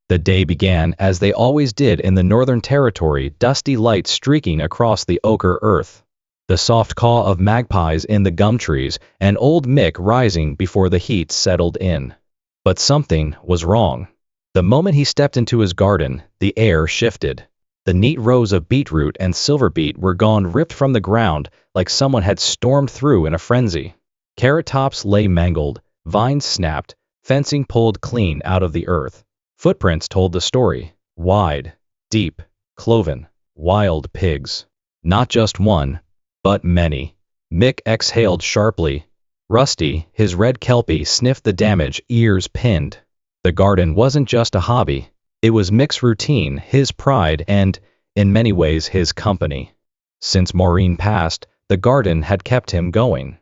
The day began as they always did in the Northern Territory, dusty light streaking across the ochre earth, the soft caw of magpies in the gum trees, and old Mick rising before the heat settled in. But something was wrong. The moment he stepped into his garden, the air shifted. The neat rows of beetroot and silver beet were gone, ripped from the ground like someone had stormed through in a frenzy. Carrot tops lay mangled, vines snapped, fencing pulled clean out of the earth. Footprints told the story. Wide, deep, cloven, wild pigs. Not just one, but many. Mick exhaled sharply. Rusty, his red kelpie, sniffed the damage, ears pinned. The garden wasn't just a hobby. It was Mick's routine, his pride, and, in many ways, his company. Since Maureen passed, the garden had kept him going.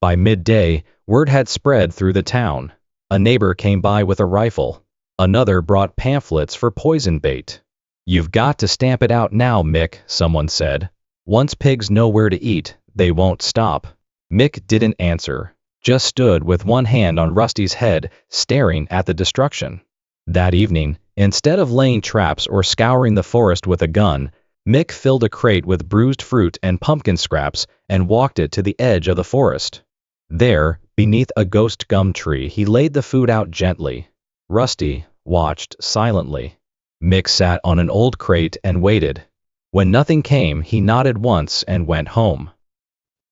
By midday, word had spread through the town. A neighbor came by with a rifle. Another brought pamphlets for poison bait. "You've got to stamp it out now, Mick," someone said. "Once pigs know where to eat, they won't stop." Mick didn't answer, just stood with one hand on Rusty's head, staring at the destruction. That evening, instead of laying traps or scouring the forest with a gun, Mick filled a crate with bruised fruit and pumpkin scraps and walked it to the edge of the forest. There, beneath a ghost gum tree, he laid the food out gently. Rusty watched silently. Mick sat on an old crate and waited. When nothing came, he nodded once and went home.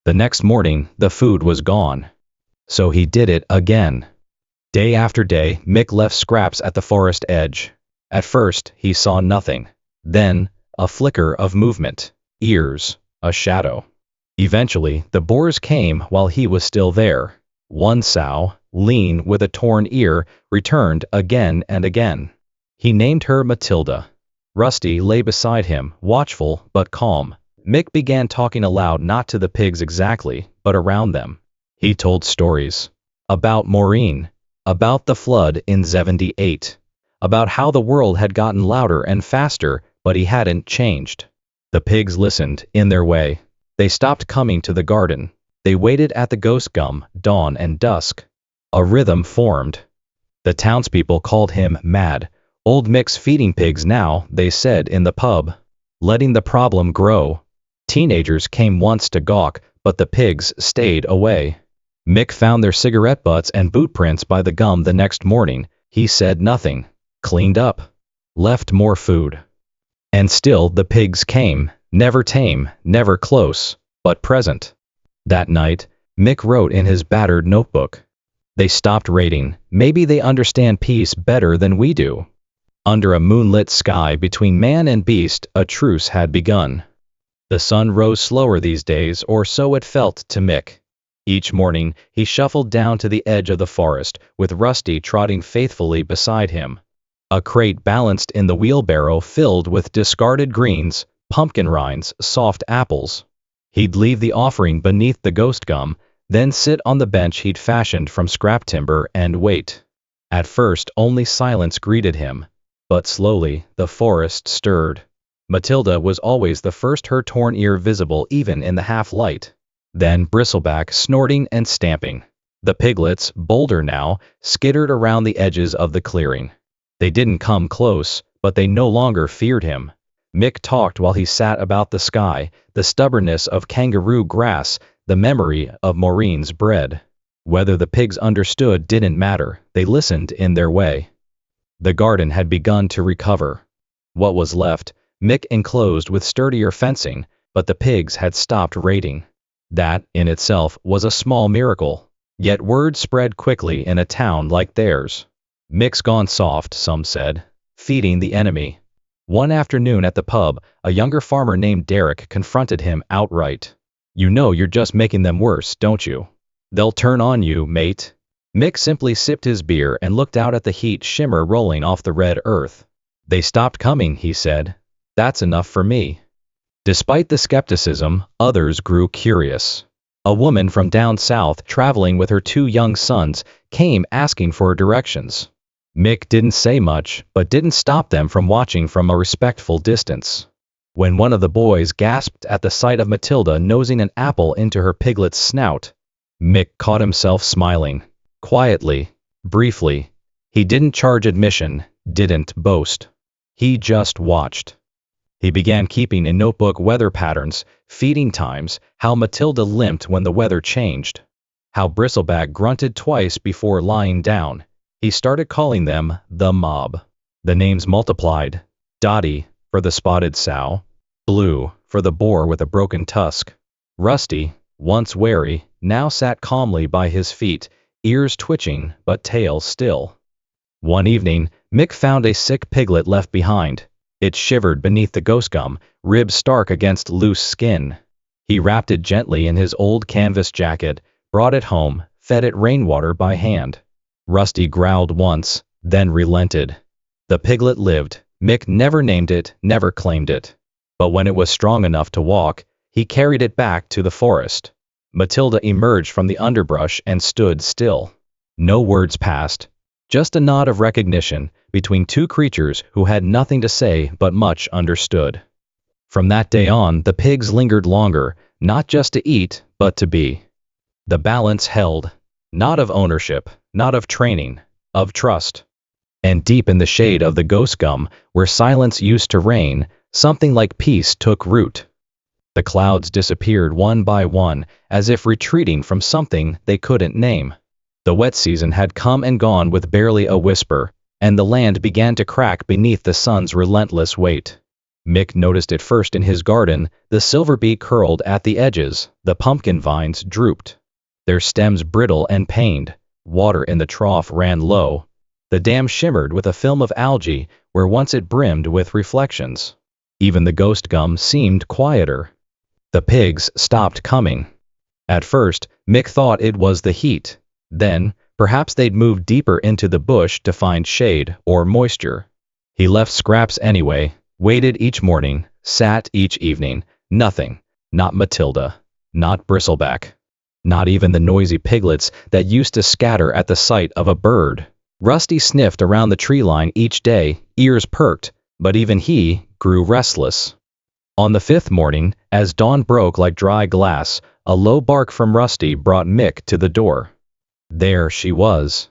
The next morning, the food was gone. So he did it again. Day after day, Mick left scraps at the forest edge. At first, he saw nothing. Then, a flicker of movement. Ears. A shadow. Eventually, the boars came while he was still there. One sow, lean with a torn ear, returned again and again. He named her Matilda. Rusty lay beside him, watchful but calm. Mick began talking aloud, not to the pigs exactly, but around them. He told stories. About Maureen. About the flood in '78. About how the world had gotten louder and faster, but he hadn't changed. The pigs listened, in their way. They stopped coming to the garden. They waited at the ghost gum, dawn and dusk. A rhythm formed. The townspeople called him mad. Old Mick's feeding pigs now, they said in the pub. Letting the problem grow. Teenagers came once to gawk, but the pigs stayed away. Mick found their cigarette butts and boot prints by the gum the next morning. He said nothing. Cleaned up. Left more food. And still the pigs came. Never tame, never close, but present. That night, Mick wrote in his battered notebook. They stopped raiding. Maybe they understand peace better than we do. Under a moonlit sky between man and beast, a truce had begun. The sun rose slower these days, or so it felt to Mick. Each morning, he shuffled down to the edge of the forest, with Rusty trotting faithfully beside him. A crate balanced in the wheelbarrow filled with discarded greens, pumpkin rinds, soft apples. He'd leave the offering beneath the ghost gum, then sit on the bench he'd fashioned from scrap timber and wait. At first, only silence greeted him, but slowly, the forest stirred. Matilda was always the first, her torn ear visible even in the half-light. Then Bristleback, snorting and stamping. The piglets, bolder now, skittered around the edges of the clearing. They didn't come close, but they no longer feared him. Mick talked while he sat about the sky, the stubbornness of kangaroo grass, the memory of Maureen's bread. Whether the pigs understood didn't matter, they listened in their way. The garden had begun to recover. What was left, Mick enclosed with sturdier fencing, but the pigs had stopped raiding. That, in itself, was a small miracle. Yet word spread quickly in a town like theirs. Mick's gone soft, some said. Feeding the enemy. One afternoon at the pub, a younger farmer named Derek confronted him outright. "You know you're just making them worse, don't you? They'll turn on you, mate." Mick simply sipped his beer and looked out at the heat shimmer rolling off the red earth. "They stopped coming," he said. "That's enough for me." Despite the skepticism, others grew curious. A woman from down south, traveling with her 2 young sons, came asking for directions. Mick didn't say much, but didn't stop them from watching from a respectful distance. When one of the boys gasped at the sight of Matilda nosing an apple into her piglet's snout, Mick caught himself smiling. Quietly, briefly. He didn't charge admission, didn't boast. He just watched. He began keeping in notebook weather patterns, feeding times, how Matilda limped when the weather changed, how Bristleback grunted twice before lying down. He started calling them the mob. The names multiplied. Dottie, for the spotted sow. Blue, for the boar with a broken tusk. Rusty, once wary, now sat calmly by his feet, ears twitching but tail still. One evening, Mick found a sick piglet left behind. It shivered beneath the ghost gum, ribs stark against loose skin. He wrapped it gently in his old canvas jacket, brought it home, fed it rainwater by hand. Rusty growled once, then relented. The piglet lived. Mick never named it, never claimed it. But when it was strong enough to walk, he carried it back to the forest. Matilda emerged from the underbrush and stood still. No words passed. Just a nod of recognition between two creatures who had nothing to say but much understood. From that day on, the pigs lingered longer, not just to eat, but to be. The balance held. Not of ownership, not of training, of trust. And deep in the shade of the ghost gum, where silence used to reign, something like peace took root. The clouds disappeared one by one, as if retreating from something they couldn't name. The wet season had come and gone with barely a whisper, and the land began to crack beneath the sun's relentless weight. Mick noticed it first in his garden. The silver bee curled at the edges, the pumpkin vines drooped, their stems brittle and pained. Water in the trough ran low. The dam shimmered with a film of algae where once it brimmed with reflections. Even the ghost gum seemed quieter. The pigs stopped coming. At first, Mick thought it was the heat. Then, perhaps they'd moved deeper into the bush to find shade or moisture. He left scraps anyway, waited each morning, sat each evening. Nothing. Not Matilda. Not Bristleback. Not even the noisy piglets that used to scatter at the sight of a bird. Rusty sniffed around the tree line each day, ears perked, but even he grew restless. On the fifth morning, as dawn broke like dry glass, a low bark from Rusty brought Mick to the door. There she was.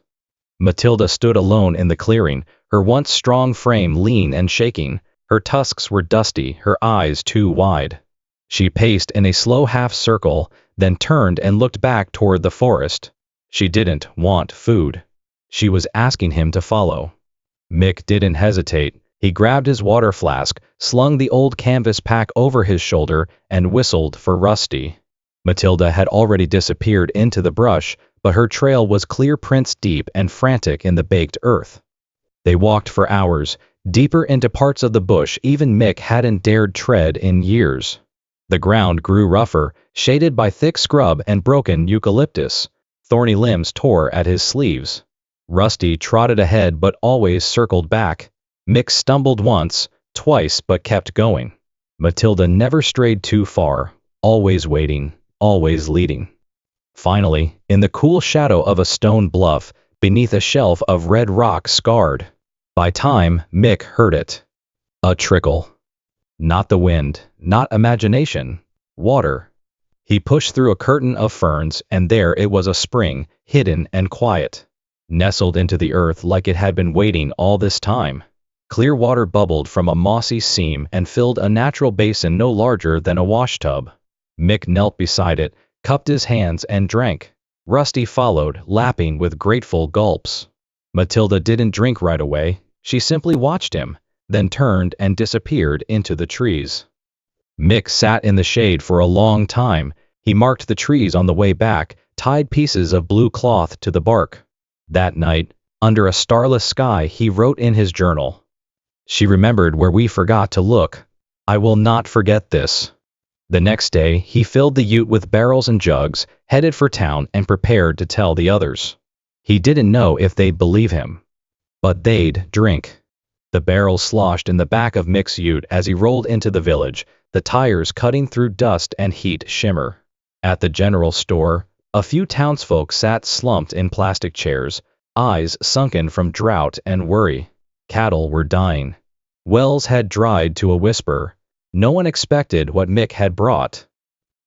Matilda stood alone in the clearing, her once strong frame lean and shaking. Her tusks were dusty, her eyes too wide. She paced in a slow half-circle, then turned and looked back toward the forest. She didn't want food. She was asking him to follow. Mick didn't hesitate. He grabbed his water flask, slung the old canvas pack over his shoulder, and whistled for Rusty. Matilda had already disappeared into the brush, but her trail was clear prints deep and frantic in the baked earth. They walked for hours, deeper into parts of the bush even Mick hadn't dared tread in years. The ground grew rougher, shaded by thick scrub and broken eucalyptus. Thorny limbs tore at his sleeves. Rusty trotted ahead but always circled back. Mick stumbled once, twice, but kept going. Matilda never strayed too far, always waiting, always leading. Finally, in the cool shadow of a stone bluff, beneath a shelf of red rock scarred by time, Mick heard it. A trickle. Not the wind, not imagination. Water. He pushed through a curtain of ferns, and there it was, a spring, hidden and quiet. Nestled into the earth like it had been waiting all this time. Clear water bubbled from a mossy seam and filled a natural basin no larger than a washtub. Mick knelt beside it, cupped his hands and drank. Rusty followed, lapping with grateful gulps. Matilda didn't drink right away. She simply watched him, then turned and disappeared into the trees. Mick sat in the shade for a long time. He marked the trees on the way back, tied pieces of blue cloth to the bark. That night, under a starless sky, he wrote in his journal. She remembered where we forgot to look. I will not forget this. The next day, he filled the ute with barrels and jugs, headed for town, and prepared to tell the others. He didn't know if they'd believe him. But they'd drink. The barrels sloshed in the back of Mick's ute as he rolled into the village, the tires cutting through dust and heat shimmer. At the general store, a few townsfolk sat slumped in plastic chairs, eyes sunken from drought and worry. Cattle were dying. Wells had dried to a whisper. No one expected what Mick had brought.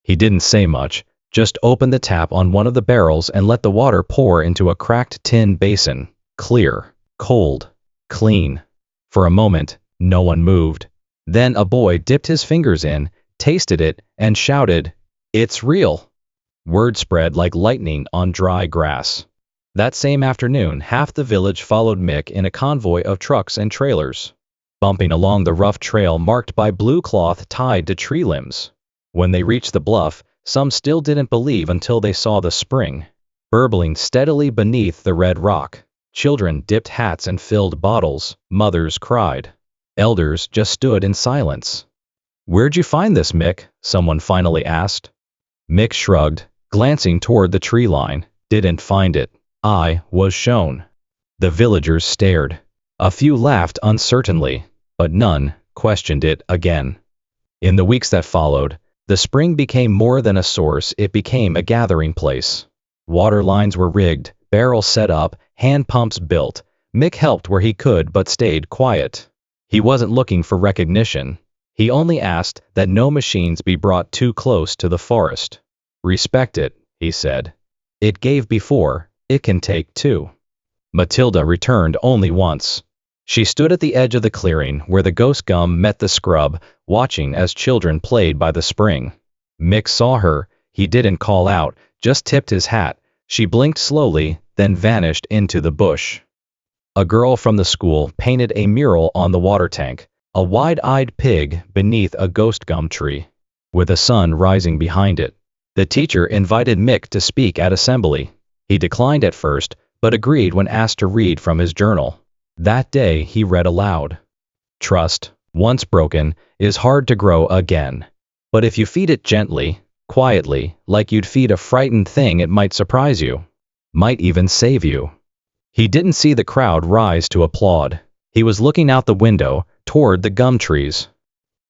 He didn't say much, just opened the tap on one of the barrels and let the water pour into a cracked tin basin, clear. cold, clean. For a moment, no one moved. Then a boy dipped his fingers in, tasted it, and shouted, "It's real!" Word spread like lightning on dry grass. That same afternoon, half the village followed Mick in a convoy of trucks and trailers, bumping along the rough trail marked by blue cloth tied to tree limbs. When they reached the bluff, some still didn't believe until they saw the spring, burbling steadily beneath the red rock. Children dipped hats and filled bottles, mothers cried. Elders just stood in silence. "Where'd you find this, Mick?" someone finally asked. Mick shrugged, glancing toward the tree line. "Didn't find it. I was shown." The villagers stared. A few laughed uncertainly, but none questioned it again. In the weeks that followed, the spring became more than a source, it became a gathering place. Water lines were rigged, barrels set up, hand pumps built. Mick helped where he could but stayed quiet. He wasn't looking for recognition. He only asked that no machines be brought too close to the forest. "Respect it," he said. "It gave before, it can take too." Matilda returned only once. She stood at the edge of the clearing where the ghost gum met the scrub, watching as children played by the spring. Mick saw her. He didn't call out, just tipped his hat. She blinked slowly, then vanished into the bush. A girl from the school painted a mural on the water tank, a wide-eyed pig beneath a ghost gum tree, with the sun rising behind it. The teacher invited Mick to speak at assembly. He declined at first, but agreed when asked to read from his journal. That day he read aloud. "Trust, once broken, is hard to grow again. But if you feed it gently, quietly, like you'd feed a frightened thing, it might surprise you. Might even save you." He didn't see the crowd rise to applaud. He was looking out the window, toward the gum trees.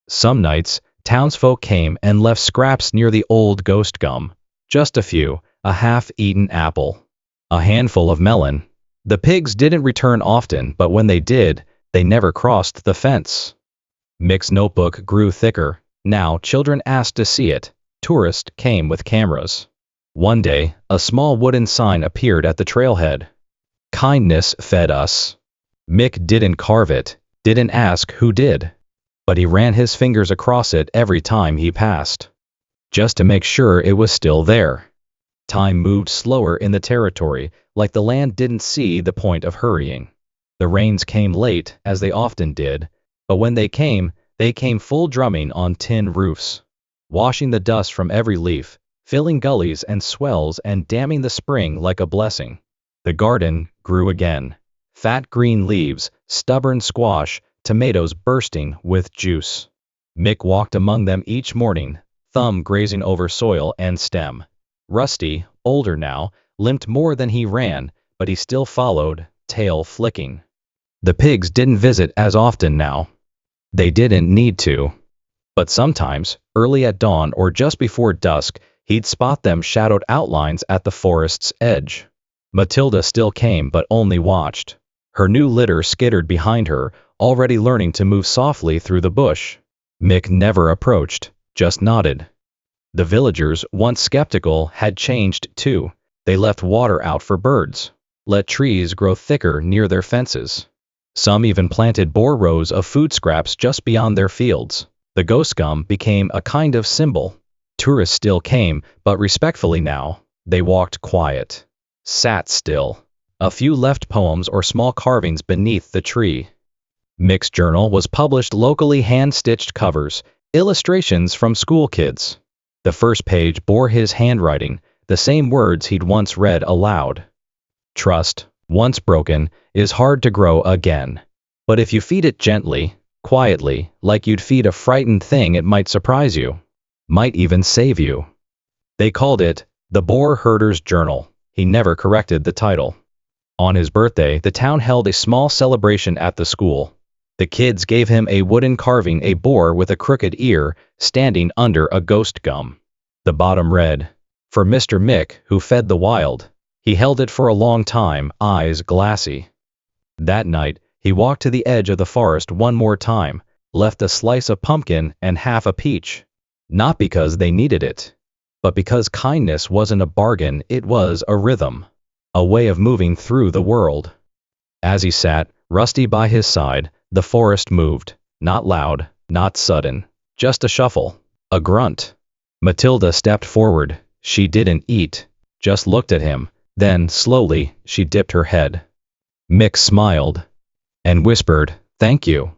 Some nights, townsfolk came and left scraps near the old ghost gum. Just a few, a half-eaten apple, a handful of melon. The pigs didn't return often, but when they did, they never crossed the fence. Mick's notebook grew thicker. Now children asked to see it. Tourists came with cameras. One day, a small wooden sign appeared at the trailhead. "Kindness fed us." Mick didn't carve it, didn't ask who did, but he ran his fingers across it every time he passed, just to make sure it was still there. Time moved slower in the territory, like the land didn't see the point of hurrying. The rains came late, as they often did, but when they came full, drumming on tin roofs, washing the dust from every leaf, filling gullies and swells and damming the spring like a blessing. The garden grew again. Fat green leaves, stubborn squash, tomatoes bursting with juice. Mick walked among them each morning, thumb grazing over soil and stem. Rusty, older now, limped more than he ran, but he still followed, tail flicking. The pigs didn't visit as often now. They didn't need to. But sometimes, early at dawn or just before dusk, he'd spot them shadowed outlines at the forest's edge. Matilda still came but only watched. Her new litter skittered behind her, already learning to move softly through the bush. Mick never approached, just nodded. The villagers, once skeptical, had changed too. They left water out for birds, let trees grow thicker near their fences. Some even planted bore rows of food scraps just beyond their fields. The ghost gum became a kind of symbol. Tourists still came, but respectfully now. They walked quiet, sat still. A few left poems or small carvings beneath the tree. Mick's journal was published locally, hand-stitched covers, illustrations from school kids. The first page bore his handwriting, the same words he'd once read aloud. "Trust, once broken, is hard to grow again. But if you feed it gently, quietly, like you'd feed a frightened thing, it might surprise you. Might even save you." They called it The Boar Herder's Journal. He never corrected the title. On his birthday, the town held a small celebration at the school. The kids gave him a wooden carving, a boar with a crooked ear, standing under a ghost gum. The bottom read, "For Mr. Mick, who fed the wild." He held it for a long time, eyes glassy. That night, he walked to the edge of the forest one more time, left a slice of pumpkin and half a peach. Not because they needed it, but because kindness wasn't a bargain, it was a rhythm. A way of moving through the world. As he sat, Rusty by his side, the forest moved. Not loud, not sudden. Just a shuffle. A grunt. Matilda stepped forward. She didn't eat. Just looked at him. Then, slowly, she dipped her head. Mick smiled. And whispered, "Thank you."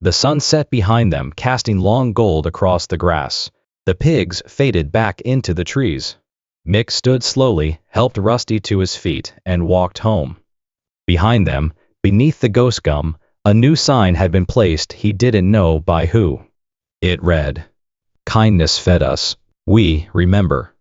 The sun set behind them, casting long gold across the grass. The pigs faded back into the trees. Mick stood slowly, helped Rusty to his feet, and walked home. Behind them, beneath the ghost gum, a new sign had been placed, he didn't know by who. It read, "Kindness fed us. We remember."